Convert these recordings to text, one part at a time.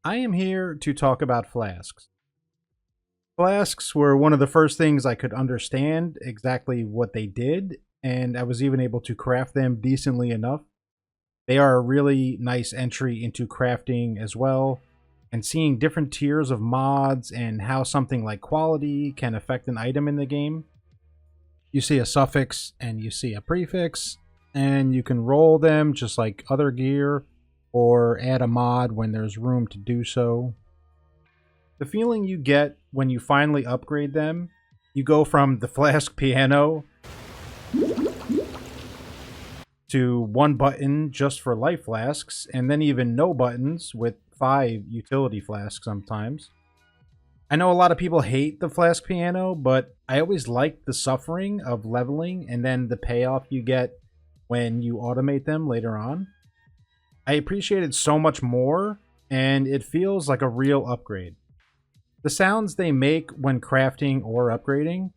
I am here to talk about flasks. Flasks were one of the first things I could understand exactly what they did, and I was even able to craft them decently enough. They are a really nice entry into crafting as well, and seeing different tiers of mods and how something like quality can affect an item in the game. You see a suffix and you see a prefix, and you can roll them just like other gear or add a mod when there's room to do so. The feeling you get when you finally upgrade them, you go from the flask piano to one button just for life flasks, and then even no buttons with 5 utility flasks sometimes. I know a lot of people hate the flask piano, but I always like the suffering of leveling and then the payoff you get when you automate them later on. I appreciate it so much more, and it feels like a real upgrade. The sounds they make when crafting or upgrading,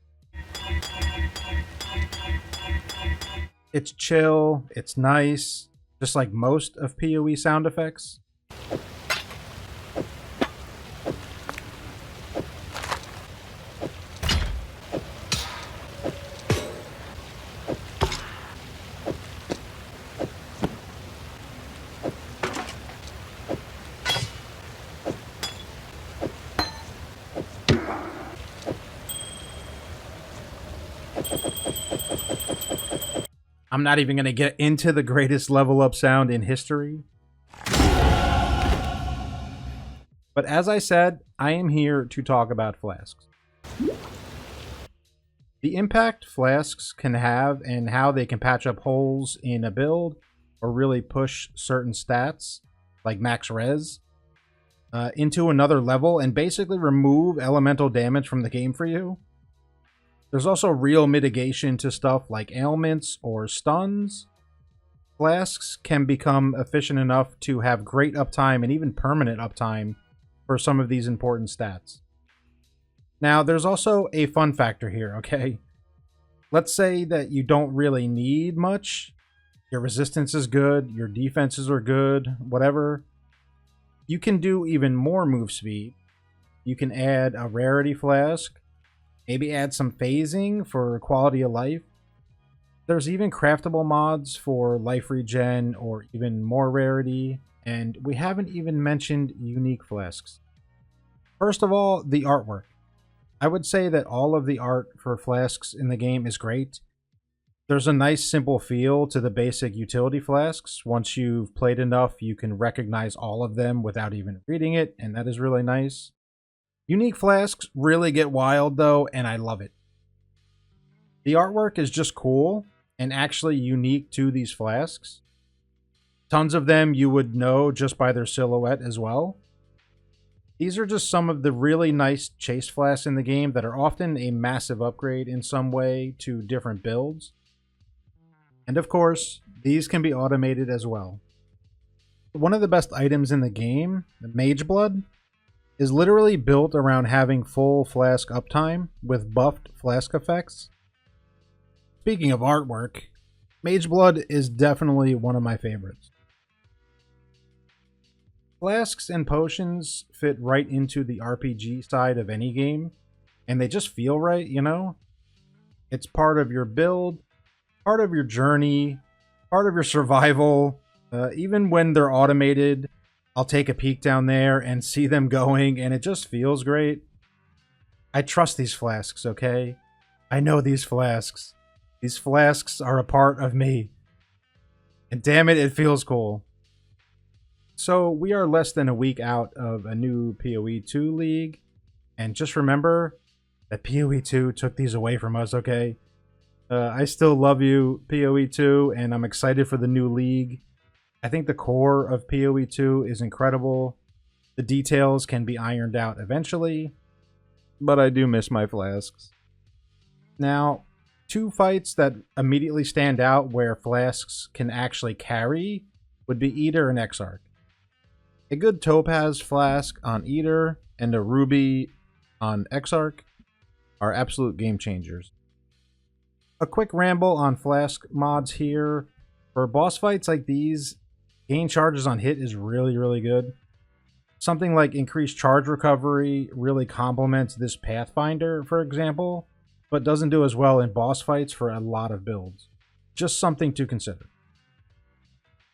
it's chill, it's nice, just like most of PoE sound effects. I'm not even going to get into the greatest level up sound in history. But as I said, I am here to talk about flasks. The impact flasks can have and how they can patch up holes in a build or really push certain stats, like max res, into another level and basically remove elemental damage from the game for you. There's also real mitigation to stuff like ailments or stuns. Flasks can become efficient enough to have great uptime and even permanent uptime for some of these important stats. Now, there's also a fun factor here, okay? Let's say that you don't really need much. Your resistance is good, your defenses are good, whatever. You can do even more move speed. You can add a rarity flask, maybe add some phasing for quality of life. There's even craftable mods for life regen or even more rarity, and we haven't even mentioned unique flasks. First of all, the artwork. I would say that all of the art for flasks in the game is great. There's a nice simple feel to the basic utility flasks. Once you've played enough, you can recognize all of them without even reading it, and that is really nice. Unique flasks really get wild though, and I love it. The artwork is just cool and actually unique to these flasks. Tons of them you would know just by their silhouette as well. These are just some of the really nice chase flasks in the game that are often a massive upgrade in some way to different builds. And of course, these can be automated as well. One of the best items in the game, the Mage Blood, is literally built around having full flask uptime with buffed flask effects. Speaking of artwork, Mage Blood is definitely one of my favorites. Flasks and potions fit right into the RPG side of any game, and they just feel right, you know? It's part of your build, part of your journey, part of your survival. Even when they're automated, I'll take a peek down there and see them going, and it just feels great. I trust these flasks, okay? I know these flasks. These flasks are a part of me. And damn it, it feels cool. So we are less than a week out of a new PoE 2 league. And just remember that PoE 2 took these away from us, okay? I still love you, PoE 2, and I'm excited for the new league. I think the core of PoE 2 is incredible. The details can be ironed out eventually, but I do miss my flasks. Now, 2 fights that immediately stand out where flasks can actually carry would be Eater and Exarch. A good Topaz flask on Eater and a Ruby on Exarch are absolute game changers. A quick ramble on flask mods here. For boss fights like these, gain charges on hit is really, really good. Something like increased charge recovery really complements this Pathfinder, for example, but doesn't do as well in boss fights for a lot of builds. Just something to consider.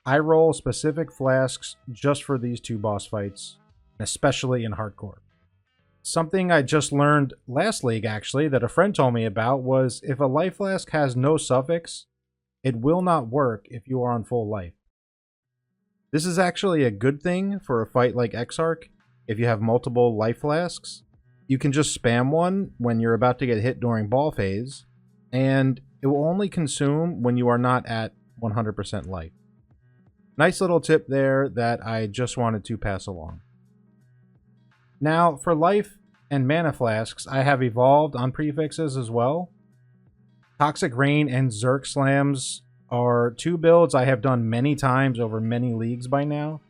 I roll specific flasks just for these two boss fights, especially in hardcore. Something I just learned last league, actually, that a friend told me about was if a life flask has no suffix, it will not work if you are on full life. This is actually a good thing for a fight like Exarch. If you have multiple life flasks, you can just spam one when you're about to get hit during ball phase, and it will only consume when you are not at 100% life. Nice little tip there that I just wanted to pass along. Now, for life and mana flasks, I have evolved on prefixes as well. Toxic Rain and Zerk Slams are two builds I have done many times over many leagues by now,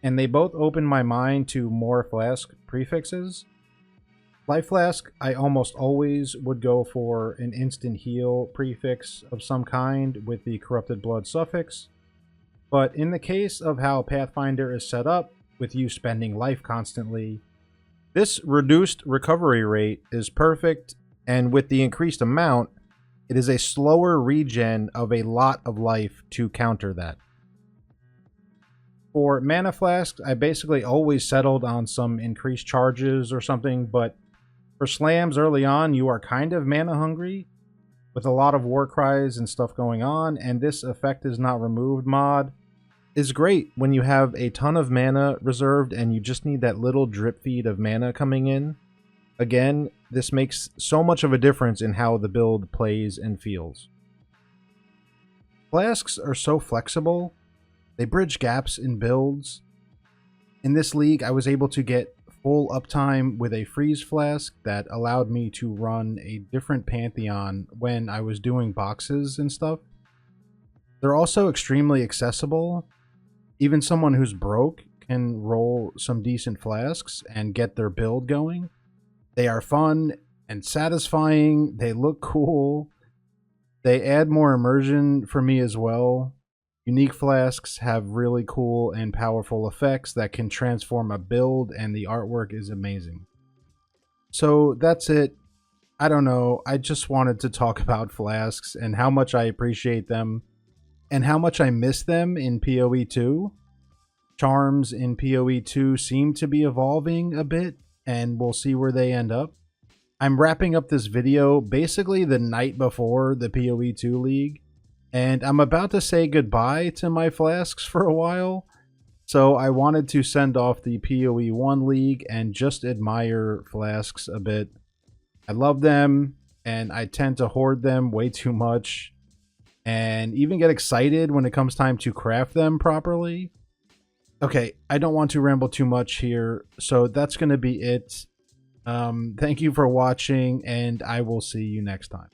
and they both open my mind to more flask prefixes. Life Flask, I almost always would go for an instant heal prefix of some kind with the Corrupted Blood suffix, but in the case of how Pathfinder is set up, with you spending life constantly, this reduced recovery rate is perfect, and with the increased amount, it is a slower regen of a lot of life to counter that. For mana flasks, I basically always settled on some increased charges or something, but for slams early on, you are kind of mana hungry with a lot of war cries and stuff going on, and this effect is not removed mod is great when you have a ton of mana reserved and you just need that little drip feed of mana coming in. Again, this makes so much of a difference in how the build plays and feels. Flasks are so flexible. They bridge gaps in builds. In this league, I was able to get full uptime with a freeze flask that allowed me to run a different pantheon when I was doing boxes and stuff. They're also extremely accessible. Even someone who's broke can roll some decent flasks and get their build going. They are fun and satisfying. They look cool. They add more immersion for me as well. Unique flasks have really cool and powerful effects that can transform a build, and the artwork is amazing. So that's it. I don't know. I just wanted to talk about flasks and how much I appreciate them and how much I miss them in PoE 2. Charms in PoE 2 seem to be evolving a bit, and we'll see where they end up. I'm wrapping up this video basically the night before the PoE 2 League, and I'm about to say goodbye to my flasks for a while, so I wanted to send off the PoE 1 League and just admire flasks a bit. I love them, and I tend to hoard them way too much, and even get excited when it comes time to craft them properly. Okay, I don't want to ramble too much here, so that's going to be it. Thank you for watching, and I will see you next time.